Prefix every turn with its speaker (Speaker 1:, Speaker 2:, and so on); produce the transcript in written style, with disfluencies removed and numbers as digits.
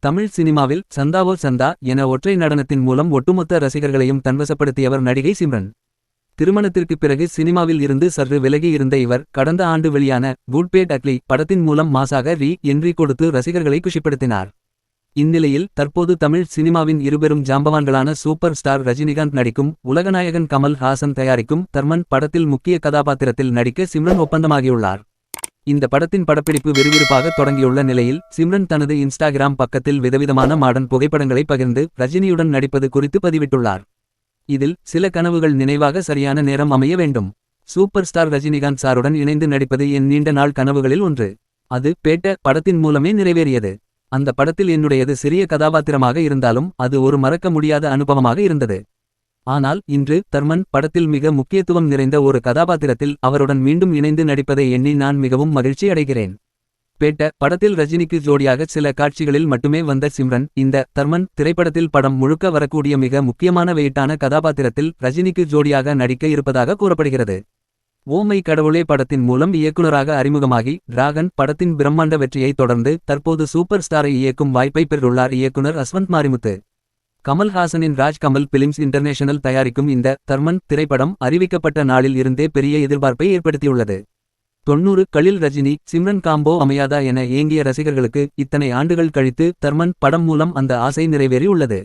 Speaker 1: தமிழ் சினிமாவில் சந்தாவோ சந்தா என ஒற்றை நடனத்தின் மூலம் ஒட்டுமொத்த ரசிகர்களையும் தன்வசப்படுத்தியவர் நடிகை சிம்ரன். திருமணத்திற்குப் பிறகு சினிமாவில் இருந்து சற்று விலகி இருந்த இவர் கடந்த ஆண்டு வெளியான குட் பேட் அக்லி படத்தின் மூலம் மாசாக ரீ என்ட்ரி கொடுத்து ரசிகர்களை குஷிப்படுத்தினார். இந்நிலையில் தற்போது தமிழ் சினிமாவின் இருபெரும் ஜாம்பவான்களான சூப்பர் ஸ்டார் ரஜினிகாந்த் நடிக்கும் உலகநாயகன் கமல் ஹாசன் தயாரிக்கும் தர்மன் படத்தில் முக்கிய கதாபாத்திரத்தில் நடிக்க சிம்ரன் ஒப்பந்தமாகியுள்ளார். இந்த படத்தின் படப்பிடிப்பு விறுவிறுப்பாக தொடங்கியுள்ள நிலையில் சிம்ரன் தனது இன்ஸ்டாகிராம் பக்கத்தில் விதவிதமான மாடர்ன் புகைப்படங்களை பகிர்ந்து ரஜினியுடன் நடிப்பது குறித்து பதிவிட்டுள்ளார். இதில் சில கனவுகள் நினைவாக சரியான நேரம் அமைய வேண்டும். சூப்பர் ஸ்டார் ரஜினிகாந்த் சாருடன் இணைந்து நடிப்பது என் நீண்ட நாள் கனவுகளில் ஒன்று. அது பேட்ட படத்தின் மூலமே நிறைவேறியது. அந்த படத்தில் என்னுடையது சிறிய கதாபாத்திரமாக இருந்தாலும் அது ஒரு மறக்க முடியாத அனுபவமாக இருந்தது. ஆனால் இன்று தர்மன் படத்தில் மிக முக்கியத்துவம் நிறைந்த ஒரு கதாபாத்திரத்தில் அவருடன் மீண்டும் இணைந்து நடிப்பதை எண்ணி நான் மிகவும் மகிழ்ச்சி அடைகிறேன். பேட்ட படத்தில் ரஜினிக்கு ஜோடியாக சில காட்சிகளில் மட்டுமே வந்த சிம்ரன் இந்த தர்மன் திரைப்படத்தில் படம் முழுக்க வரக்கூடிய மிக முக்கியமான வெயிட்டான கதாபாத்திரத்தில் ரஜினிக்கு ஜோடியாக நடிக்க இருப்பதாக கூறப்படுகிறது. ஓ மை கடவுளே படத்தின் மூலம் இயக்குனராக அறிமுகமாகி டிராகன் படத்தின் பிரம்மாண்ட வெற்றியை தொடர்ந்து தற்போது சூப்பர் ஸ்டாரை இயக்கும் வாய்ப்பை பெற்றுள்ளார் இயக்குனர் அஸ்வந்த் மாரிமுத்து. கமல்ஹாசனின் ராஜ் கமல் பிலிம்ஸ் இன்டர்நேஷனல் தயாரிக்கும் இந்த தர்மன் திரைப்படம் அறிவிக்கப்பட்ட நாளில் இருந்தே பெரிய எதிர்பார்ப்பை ஏற்படுத்தியுள்ளது. 90களில் ரஜினி சிம்ரன் காம்போ அமையாதா என ஏங்கிய ரசிகர்களுக்கு இத்தனை ஆண்டுகள் கழித்து தர்மன் படம் மூலம் அந்த ஆசை நிறைவேறி உள்ளது.